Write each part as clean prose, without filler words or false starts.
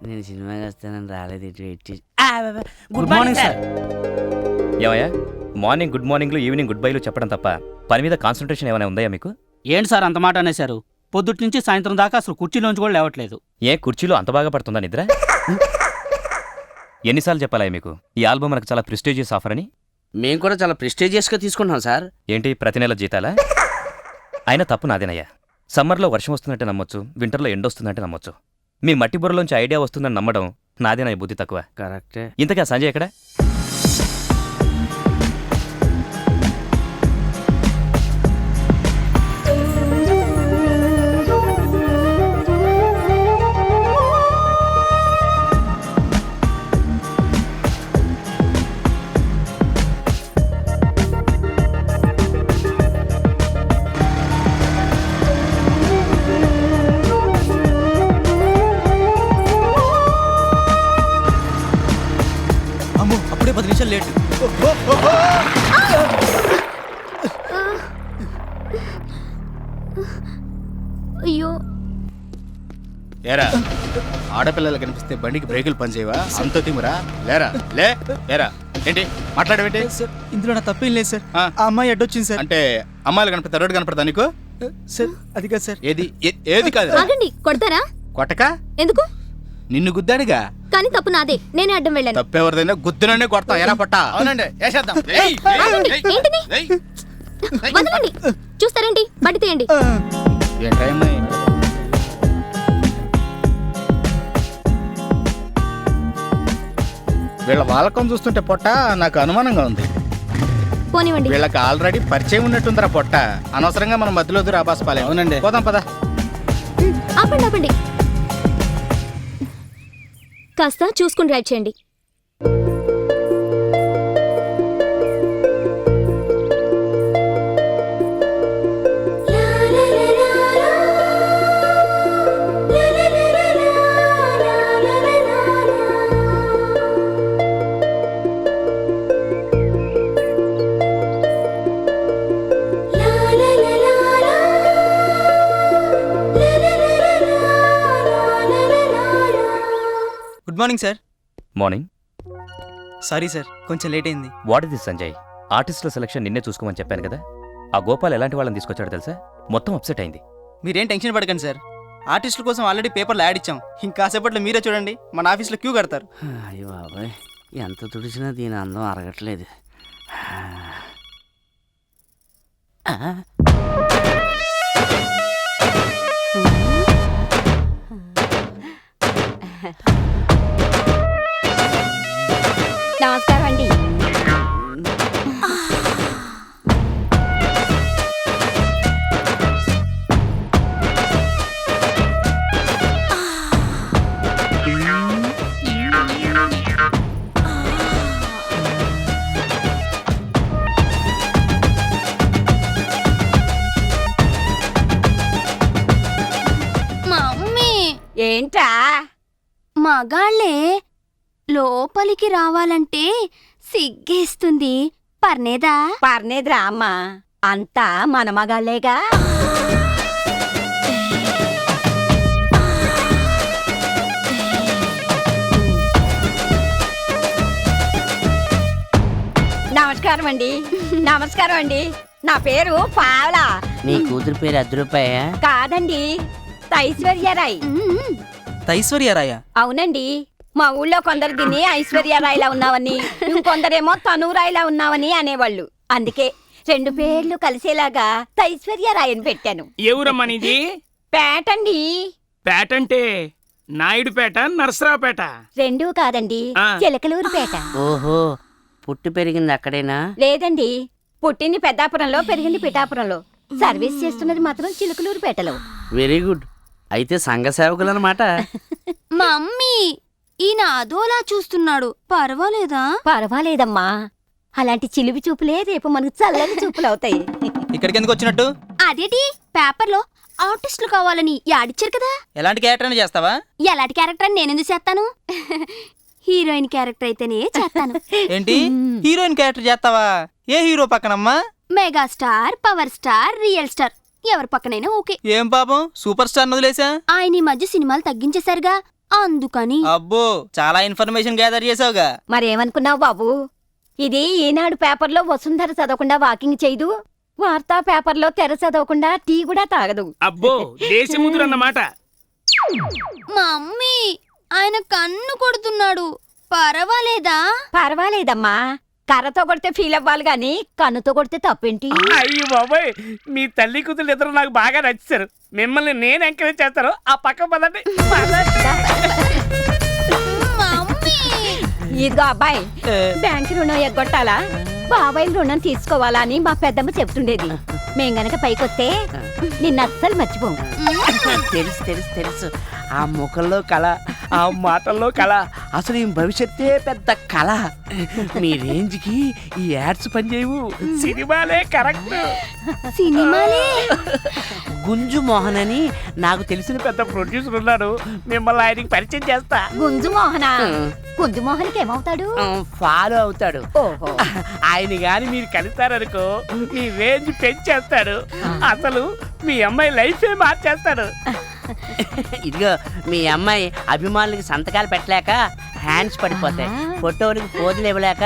నేను సినిమాకి వస్తానని రాలేదు, ఇటు వెయిట్ చేసి. Good morning sir. ఏమయ్యా, మార్నింగ్ గుడ్ మార్నింగ్లు, ఈవినింగ్ గుడ్ బైలు చెప్పడం తప్ప పని మీద కాన్సన్ట్రేషన్ ఏమైనా ఉందా మీకు? ఏంటి సార్ అంత మాట అనేశారు? పొద్దుటి నుంచి సాయంత్రం దాకా అసలు కుర్చీలోంచి కూడా లేవట్లేదు. ఏ కుర్చీలో అంత బాగా పడుతుందా నిద్ర? ఎన్నిసార్లు చెప్పాలా మీకు ఈ ఆల్బమ్ మనకు చాలా ప్రెస్టీజియస్ ఆఫర్ అని? మేము కూడా చాలా ప్రెస్టీజియస్గా తీసుకుంటున్నాం సార్. ఏంటి ప్రతి నెల జీతాలా? అయినా తప్పు నాదేనయ్యా. సమ్మర్లో వర్షం వస్తుందంటే నమ్మొచ్చు, వింటర్లో ఎండొస్తుందంటే నమ్మొచ్చు. మీ మట్టి బుర్రలోంచి ఐడియా వస్తుందని నమ్మడం నాదేనయ్య బుద్ధి తక్కువ. కరెక్టే. ఇంతకా సంజయ్ ఎక్కడ? అప్పుడే 10 నిమిషాలు లేట్. అయ్యో, ఏరా ఆడపిల్లలు కనిపిస్తే బండికి బ్రేకులు పనిచేయవా? అంత తిమురా? లేరా లేరా ఏంటి మాట్లాడేంటి? సార్ ఇందులో నా తప్పేం లేదు సార్. ఆ అమ్మాయి అడ్డొచ్చింది సార్. అంటే అమ్మాయిలు కనపడతా రోడ్డు కనపడతా నీకు? సార్ అది కాదు సార్. ఏది కాదు. ఆగండి, కొడతారా? కొట్టక ఎందుకు? నిన్ను గుద్దాడుగా. కానీ తప్పు నాదే, నేనే అడ్డం వెళ్ళాను. తప్పెవరిదైనా గుద్దుననే కొడతాం. ఎలా పట్టా? అవునండి, ఆగండి, ఏంటిది? వదలండి. చూస్తారేంటి? బండి తీయండి. వీళ్ళ వాలకం చూస్తుంటే పొట్ట నాకు అనుమానంగా ఉంది. పోనివ్వండి. వీళ్ళకి ఆల్రెడీ పరిచయం ఉన్నట్టుందిరా పొట్ట. అనవసరంగా మనం మధ్యలో రాబాస్పాలే. అవునండి, పోదాం పదా. ఆపండి ఆపండి, కాస్త చూసుకుని డ్రైవ్ చేయండి. Good morning sir. Morning. Sorry sir, కొంచెం లేట్ అయింది. What is this Sanjay? ఆర్టిస్టుల సెలక్షన్ నిన్నే చూసుకోమని చెప్పాను కదా. ఆ గోపాల్ ఎలాంటి వాళ్ళని తీసుకొచ్చాడో తెలుసా? మొత్తం అప్సెట్ అయింది. మీరేం టెన్షన్ పడకండి సార్. ఆర్టిస్టుల కోసం ఆల్రెడీ పేపర్లో యాడ్ ఇచ్చాం. ఇంకాసేపట్లో మీరే చూడండి, మన ఆఫీస్లో క్యూ కడతారు. అయ్యో బాబాయ్, ఎంత తుడిచినా దీని అందం అరగట్లేదు. నమస్కారం అండి. మమ్మీ, ఏంట్రా? మగాళ్ళే లోపలికి రావాలంటే సిగ్గేస్తుంది. పర్నేదా? పర్నేదిరా అమ్మా, అంతా మన మగాళ్ళేగా. నమస్కారం అండి. నమస్కారం అండి. నా పేరు పావలా. నీ కూతురు పేరు 10 రూపాయా? కాదండి, ఐశ్వర్యరాయ్. ఐశ్వర్యరాయ? అవునండి. మా ఊళ్ళో కొందరు దీన్ని ఐశ్వర్యరాయ్లా ఉన్నావని, ఇంకొందరేమో తనూరాయ్లా ఉన్నావని అనేవాళ్ళు. అందుకే 2 పేర్లు కలిసేలాగా ఐశ్వర్యరాయ్ అని పెట్టాను. ఎవరమ్మనిది? పేటండి. పేటంటే నాయుడుపేట, నరసరావుపేట? 2 కాదండి, చిలకలూరుపేట. ఓహో, పుట్టి పెరిగింది అక్కడేనా? లేదండి, పుట్టింది పెద్దాపురంలో, పెరిగింది పిఠాపురంలో. సర్వీస్ చేస్తున్నది మాత్రం చిలకలూరుపేటలో. Very good. అయితే సంఘ సేవకులు అన్నమాట. మమ్మీ, ఈయన అదోలా చూస్తున్నాడు, పర్వాలేదా? పర్వాలేదమ్మా, అలాంటి చిలిపి చూపులే రేపు మనకు చల్లని చూపులు అవుతాయి. ఇక్కడికి ఎందుకు వచ్చినట్టు? అదేటి, పేపర్లో ఆర్టిస్టులు కావాలని యాడిచ్చారు కదా. ఎలాంటి క్యారెక్టర్ అని చేస్తావా? ఎలాంటి క్యారెక్టర్ అని నేనెందుకు చేస్తాను? హీరోయిన్ క్యారెక్టర్ అయితేనే చేస్తాను. ఏంటి, హీరోయిన్ క్యారెక్టర్ చేస్తావా? ఏ హీరో పక్కనమ్మా? Megastar, power star, real star ఎవరి పక్కనైనా ఓకే. ఏం పాపం సూపర్ స్టార్ వదిలేసా? ఆయన ఈ మధ్య సినిమాలు తగ్గించేశారుగా, అందుకని. అబ్బో చాలా ఇన్ఫర్మేషన్ గ్యాదర్ చేసావుగా. మరేమనుకున్నావు బాబు, ఇది ఈనాడు పేపర్లో వసుంధర చదవకుండా వాకింగ్ చేయదు, వార్తా పేపర్లో తెర చదవకుండా టీ కూడా తాగదు. అబ్బో దేశముదురు అన్నమాట. మమ్మీ, ఆయన కన్ను కొడుతున్నాడు, పర్వాలేదా? పర్వాలేదమ్మా, కర్రతో కొడితే ఫీల్ అవ్వాలి గాని కన్నుతో కొడితే తప్పేంటి? అయ్యో బాబాయ్, మీ తల్లి కూతురు ఇద్దరు నాకు బాగా నచ్చారు. మిమ్మల్ని నేను ఎంకరేజ్ చేస్తాను. ఆ పక్క పదండి. మమ్మీ, ఇదిగో అబ్బాయి, బ్యాంకు రుణం ఎగ్గొట్టాలా, బాబాయ్ రుణం తీసుకోవాలా అని మా పెద్దమ్మ చెప్తుండేది. మేం గనక పైకొస్తే నిన్న అస్సలు మర్చిపోం. తెలుసు తెలుసు తెలుసు. ఆ ముఖంలో కళ, ఆ మాటల్లో కళ, అసలు ఈ భవిష్యత్తే పెద్ద కళ. మీ రేంజ్కి ఈ యాడ్స్ పనిచేయవు. సినిమాలే కరెక్ట్. సినిమాలే. గుంజు మోహన్ అని నాకు తెలిసిన పెద్ద ప్రొడ్యూసర్ ఉన్నాడు, మిమ్మల్ని ఆయనకి పరిచయం చేస్తా. గుంజు మోహన, గుంజు మోహన్కి ఏమవుతాడు? ఫాలో అవుతాడు. ఓహో, ఆయన గాని మీరు కలిస్తారనుకో మీ రేంజ్ పెంచేస్తాడు. అసలు మీ అమ్మాయి లైఫే మార్చేస్తాడు. ఇదిగో మీ అమ్మాయి అభిమానులకి సంతకాలు పెట్టలేక హ్యాండ్స్ పడిపోతాయి, ఫోటోలకి పోజులు ఇవ్వలేక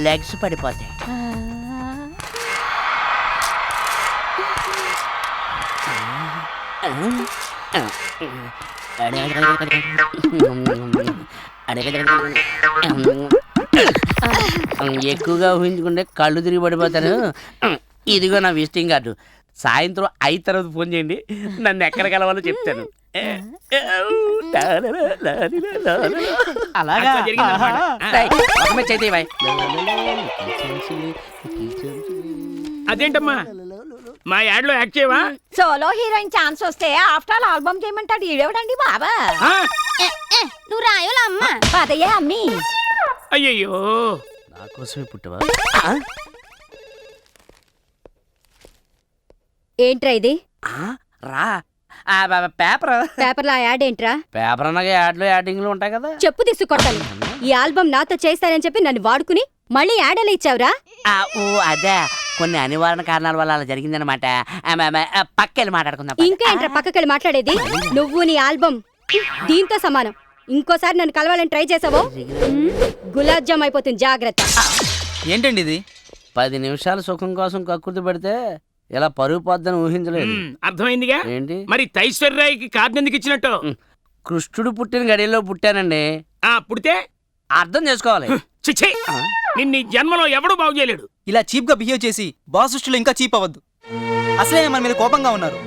లెగ్స్ పడిపోతాయి. ఎక్కువగా ఊహించుకుంటే కళ్ళు తిరిగి పడిపోతారు. ఇదిగో నా విజిటింగ్ కార్డు. సాయంత్రం 5 తర్వాత ఫోన్ చేయండి, నన్ను ఎక్కడ కలవాలో చెప్తాను. అలాగా అట్లా జరిగిందన్నమాట. రేయ్, ఒకమే చేతి ఇవ్వయ్. అదేంటమ్మా, మా యాడ్ లో యాక్ట్ చేయవా? సోలో హీరోయిన్ ఛాన్స్ వస్తే ఆఫ్టర్ ఆల్ ఆల్బమ్ చేయమంటాడు ఈడేవడండి బాబా. ఆ? నువ్వు రాయోలా అమ్మా? అదయ్యా అమ్మి. అయ్యయ్యో, నా కోసమే పుట్టవా? ఏంట్రా ఇది? రా పేపర్. పేపర్లో ఆ యాడ్ ఏంట్రా? పేపర్ అనగా యాడ్లు యాడింగ్లు ఉంటాయి కదా. చెప్పు తీసుకొట్టాలి. ఈ ఆల్బమ్ నాతో చేస్తారని చెప్పి నన్ను వాడుకుని మళ్ళీ యాడ్ ఎలా ఇచ్చావురా? ఓ అదే, కొన్ని అనివారణ కారణాల వల్ల అలా జరిగిందనమాట. పక్కెళ్ళి మాట్లాడుకుందాం. ఇంకా ఏంట్రా పక్కకెళ్ళి మాట్లాడేది? నువ్వు నీ ఆల్బమ్ దీంతో సమానం. ఇంకోసారి నన్ను కలవాలని ట్రై చేసావో గులాబ్ జామ్ అయిపోతుంది, జాగ్రత్త. ఏంటండి ఇది? 10 నిమిషాలు సుఖం కోసం కక్కుర్తి పెడితే ఇలా పరుగు పోద్దని ఊహించలేదు. అర్థమైందిగా. ఏంటి మరి ఐశ్వర్యరాయ్కి కార్డు ఎందుకు ఇచ్చినట్టు? కృష్ణుడు పుట్టిన గడిలో పుట్టానండి. పుడితే అర్థం చేసుకోవాలి. చిచ్చే, నిన్ను ఈ జన్మలో ఎవడూ బాగు చేయలేడు. ఇలా చీప్ గా బిహేవ్ చేసి బాస్ దృష్టిలో ఇంకా చీప్ అవ్వద్దు. అసలే మన మీద కోపంగా ఉన్నారు.